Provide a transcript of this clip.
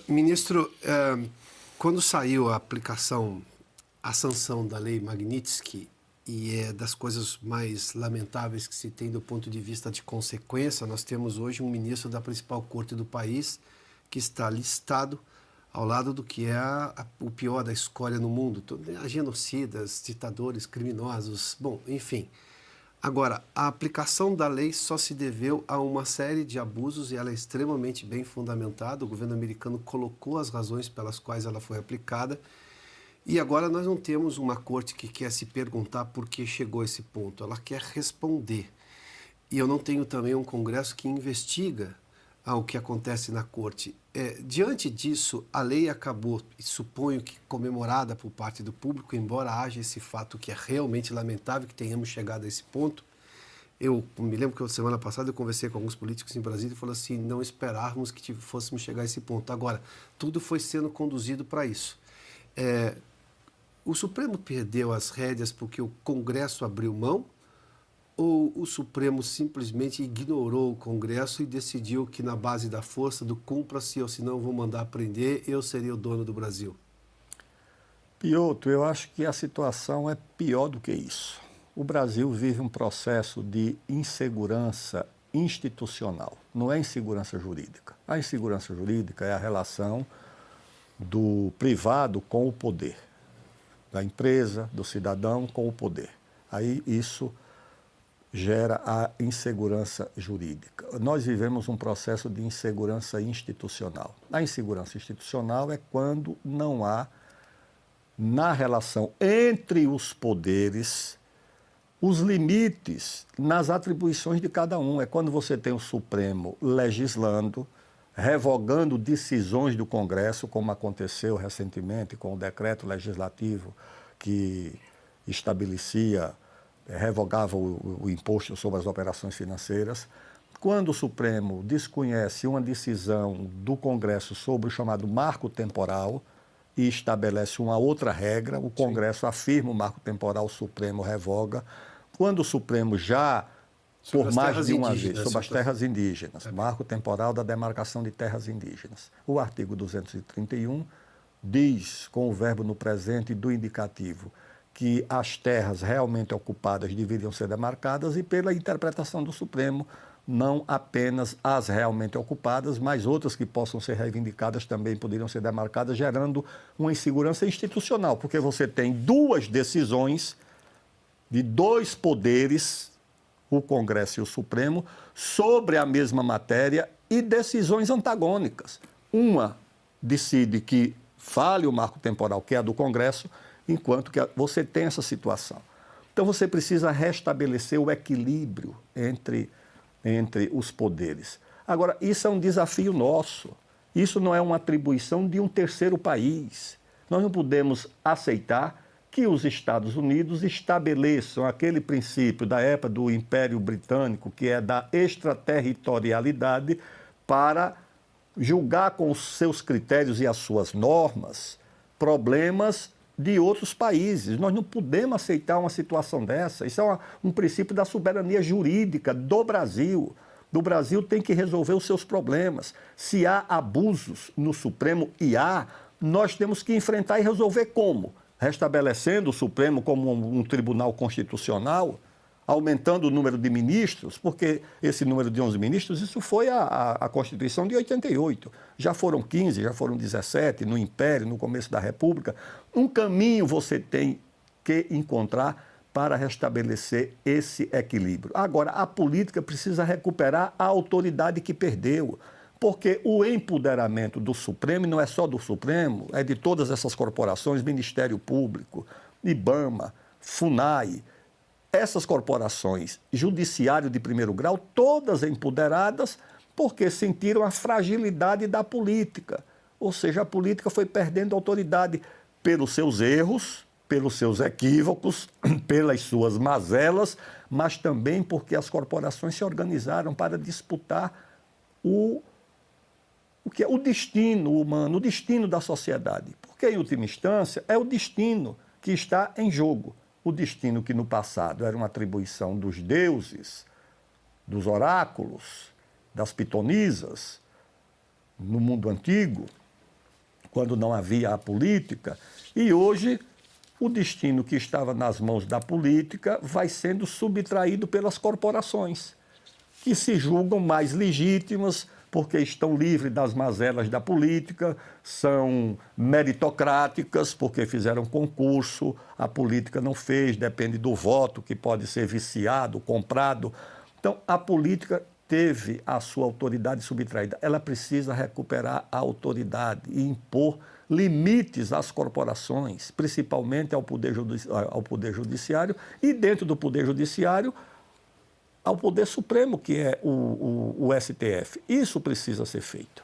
Ministro, quando saiu a sanção da Lei Magnitsky, e é das coisas mais lamentáveis que se tem do ponto de vista de consequência, nós temos hoje um ministro da principal corte do país que está listado ao lado do que é o pior da escória no mundo, genocidas, ditadores, criminosos, bom, enfim. Agora, a aplicação da lei só se deveu a uma série de abusos e ela é extremamente bem fundamentada. O governo americano colocou as razões pelas quais ela foi aplicada. E agora nós não temos uma corte que quer se perguntar por que chegou a esse ponto. Ela quer responder. E eu não tenho também um Congresso que investiga o que acontece na corte. Diante disso, a lei acabou, e suponho que comemorada por parte do público, embora haja esse fato que é realmente lamentável que tenhamos chegado a esse ponto. Eu me lembro que semana passada eu conversei com alguns políticos em Brasília e falei assim, não esperávamos que fôssemos chegar a esse ponto. Agora, tudo foi sendo conduzido para isso. O Supremo perdeu as rédeas porque o Congresso abriu mão? Ou o Supremo simplesmente ignorou o Congresso e decidiu que na base da força, do cumpra-se ou senão vou mandar prender, eu seria o dono do Brasil? Piotr, eu acho que a situação é pior do que isso. O Brasil vive um processo de insegurança institucional, não é insegurança jurídica. A insegurança jurídica é a relação do privado com o poder, da empresa, do cidadão com o poder. Aí isso gera a insegurança jurídica. Nós vivemos um processo de insegurança institucional. A insegurança institucional é quando não há, na relação entre os poderes, os limites nas atribuições de cada um. É quando você tem o Supremo legislando, revogando decisões do Congresso, como aconteceu recentemente com o decreto legislativo que revogava o imposto sobre as operações financeiras. Quando o Supremo desconhece uma decisão do Congresso sobre o chamado marco temporal e estabelece uma outra regra, o Congresso afirma o marco temporal, o Supremo revoga. Quando o Supremo já, por mais de uma vez, sobre as terras indígenas, marco temporal da demarcação de terras indígenas. O artigo 231 diz, com o verbo no presente do indicativo, que as terras realmente ocupadas deveriam ser demarcadas e pela interpretação do Supremo, não apenas as realmente ocupadas, mas outras que possam ser reivindicadas também poderiam ser demarcadas, gerando uma insegurança institucional, porque você tem duas decisões de dois poderes, o Congresso e o Supremo, sobre a mesma matéria e decisões antagônicas. Uma decide que fale o marco temporal, que é a do Congresso, enquanto que você tem essa situação. Então, você precisa restabelecer o equilíbrio entre os poderes. Agora, isso é um desafio nosso. Isso não é uma atribuição de um terceiro país. Nós não podemos aceitar que os Estados Unidos estabeleçam aquele princípio da época do Império Britânico, que é da extraterritorialidade, para julgar com os seus critérios e as suas normas problemas de outros países. Nós não podemos aceitar uma situação dessa. Isso é um princípio da soberania jurídica do Brasil. O Brasil tem que resolver os seus problemas. Se há abusos no Supremo, e há, nós temos que enfrentar e resolver como? Restabelecendo o Supremo como um tribunal constitucional, aumentando o número de ministros, porque esse número de 11 ministros, isso foi a Constituição de 88. Já foram 15, já foram 17 no Império, no começo da República. Um caminho você tem que encontrar para restabelecer esse equilíbrio. Agora, a política precisa recuperar a autoridade que perdeu, porque o empoderamento do Supremo, e não é só do Supremo, é de todas essas corporações, Ministério Público, IBAMA, FUNAI, essas corporações, judiciário de primeiro grau, todas empoderadas porque sentiram a fragilidade da política. Ou seja, a política foi perdendo autoridade pelos seus erros, pelos seus equívocos, pelas suas mazelas, mas também porque as corporações se organizaram para disputar o destino humano, o destino da sociedade. Porque, em última instância, é o destino que está em jogo. O destino que no passado era uma atribuição dos deuses, dos oráculos, das pitonisas, no mundo antigo, quando não havia a política, e hoje o destino que estava nas mãos da política vai sendo subtraído pelas corporações, que se julgam mais legítimas porque estão livres das mazelas da política, são meritocráticas porque fizeram concurso, a política não fez, depende do voto, que pode ser viciado, comprado. Então, a política teve a sua autoridade subtraída. Ela precisa recuperar a autoridade e impor limites às corporações, principalmente ao Poder Judiciário, e dentro do Poder Judiciário, ao Poder Supremo, que é o STF. Isso precisa ser feito.